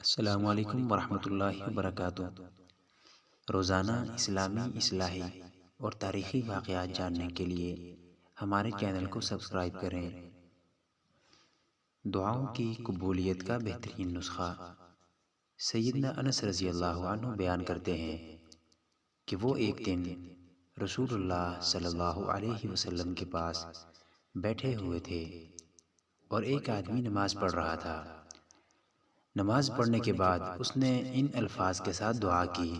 السلام علیکم ورحمۃ اللہ وبرکاتہ۔ روزانہ اسلامی اصلاحی اور تاریخی واقعات جاننے کے لیے ہمارے چینل کو سبسکرائب کریں۔ دعاؤں کی قبولیت کا بہترین نسخہ۔ سیدنا انس رضی اللہ عنہ بیان کرتے ہیں کہ وہ ایک دن رسول اللہ صلی اللہ علیہ وسلم کے پاس بیٹھے ہوئے تھے اور ایک آدمی نماز پڑھ رہا تھا۔ نماز پڑھنے کے بعد اس نے ان الفاظ کے ساتھ دعا کی: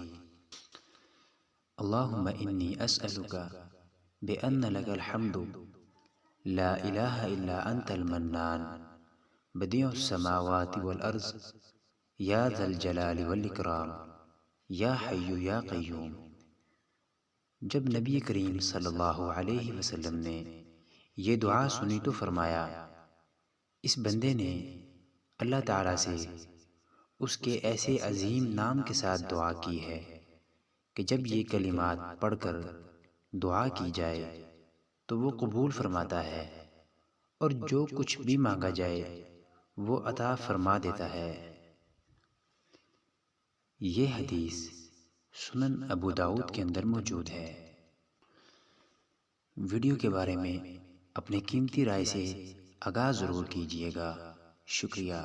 اللہم انی اسألک بأن لک الحمد لا الہ الا انت المنان بدیع السماوات والارض یا ذا الجلال والاکرام یا حی یا قیوم۔ جب نبی کریم صلی اللہ علیہ وسلم نے یہ دعا سنی تو فرمایا، اس بندے نے اللہ تعالیٰ سے اس کے ایسے عظیم نام کے ساتھ دعا کی ہے کہ جب یہ کلمات پڑھ کر دعا کی جائے تو وہ قبول فرماتا ہے، اور جو کچھ بھی مانگا جائے وہ عطا فرما دیتا ہے۔ یہ حدیث سنن ابو داؤد کے اندر موجود ہے۔ ویڈیو کے بارے میں اپنے قیمتی رائے سے آگاہ ضرور کیجیے گا۔ شکریہ۔